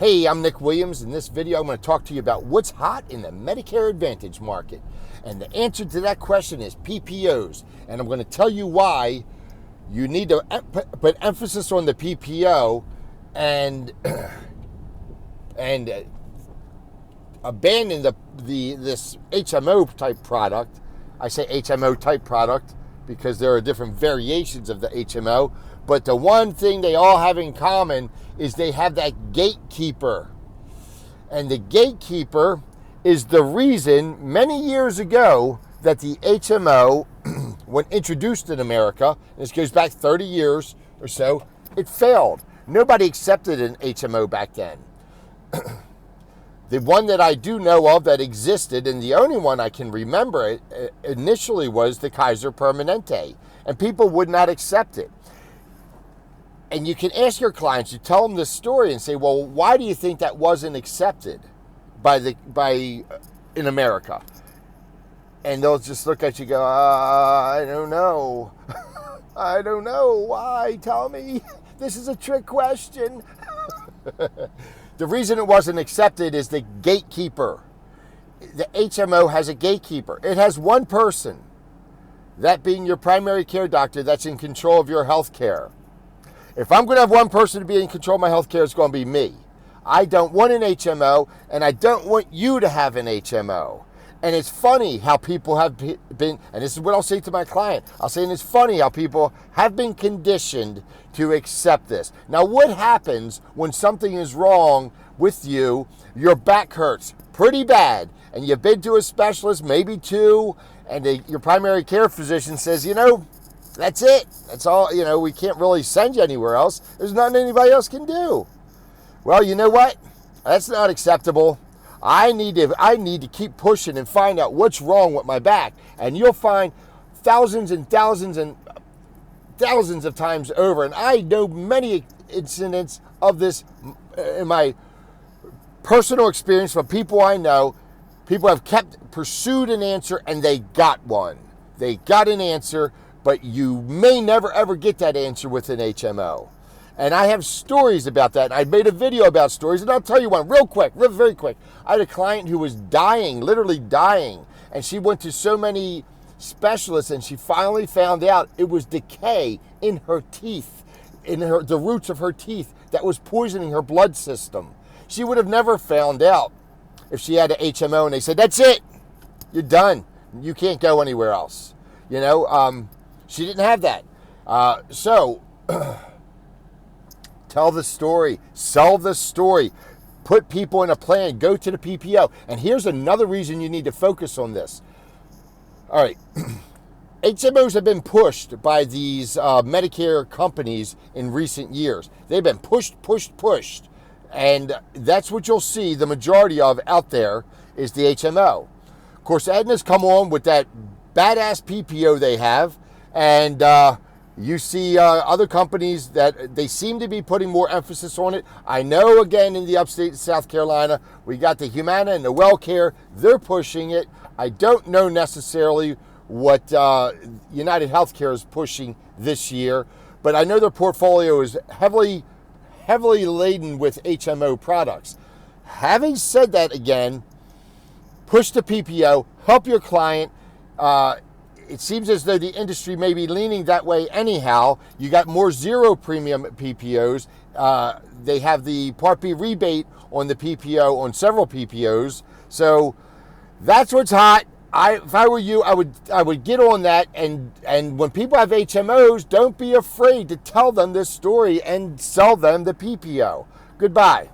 Hey, I'm Nick Williams. In this video, I'm going to talk to you about what's hot in the Medicare Advantage market. And the answer to that question is PPOs. And I'm going to tell you why you need to put emphasis on the PPO and abandon this HMO type product. I say HMO type product because there are different variations of the HMO. But the one thing they all have in common is they have that gatekeeper. And the gatekeeper is the reason many years ago that the HMO, when introduced in America, this goes back 30 years or so, it failed. Nobody accepted an HMO back then. The one that I do know of that existed, and the only one I can remember initially was the Kaiser Permanente, and people would not accept it. And you can ask your clients, you tell them this story and say, well, why do you think that wasn't accepted in America? And they'll just look at you and go, I don't know. I don't know. Why? Tell me. This is a trick question. The reason it wasn't accepted is the gatekeeper. The HMO has a gatekeeper. It has one person, that being your primary care doctor, that's in control of your health care. If I'm going to have one person to be in control of my health care, it's going to be me. I don't want an HMO, and I don't want you to have an HMO. And it's funny how people have been, and this is what I'll say to my client, I'll say, and it's funny how people have been conditioned to accept this. Now, what happens when something is wrong with you, your back hurts pretty bad, and you've been to a specialist, maybe two, and your primary care physician says, that's it. That's all, we can't really send you anywhere else. There's nothing anybody else can do. Well, you know what? That's not acceptable. I need to keep pushing and find out what's wrong with my back. And you'll find thousands and thousands and thousands of times over. And I know many incidents of this in my personal experience from people I know. People have pursued an answer and they got one. They got an answer, but you may never ever get that answer with an HMO. And I have stories about that. I made a video about stories, and I'll tell you one real quick, very quick. I had a client who was dying, literally dying, and she went to so many specialists, and she finally found out it was decay in her teeth, the roots of her teeth, that was poisoning her blood system. She would have never found out if she had an HMO, and they said, that's it, you're done. You can't go anywhere else. She didn't have that. Tell the story, sell the story, put people in a plan, go to the PPO. And here's another reason you need to focus on this. All right, HMOs have been pushed by these Medicare companies in recent years. They've been pushed. And that's what you'll see the majority of out there is the HMO. Of course, Aetna's come on with that badass PPO they have, and you see other companies that they seem to be putting more emphasis on it. I know, again, in the upstate South Carolina, we got the Humana and the WellCare. They're pushing it. I don't know necessarily what United Healthcare is pushing this year, but I know their portfolio is heavily laden with HMO products. Having said that, again, push the PPO, help your client. It seems as though the industry may be leaning that way anyhow. You got more zero premium PPOs. They have the Part B rebate on the PPO, on several PPOs. So that's what's hot. If I were you, I would get on that. And when people have HMOs, don't be afraid to tell them this story and sell them the PPO. Goodbye.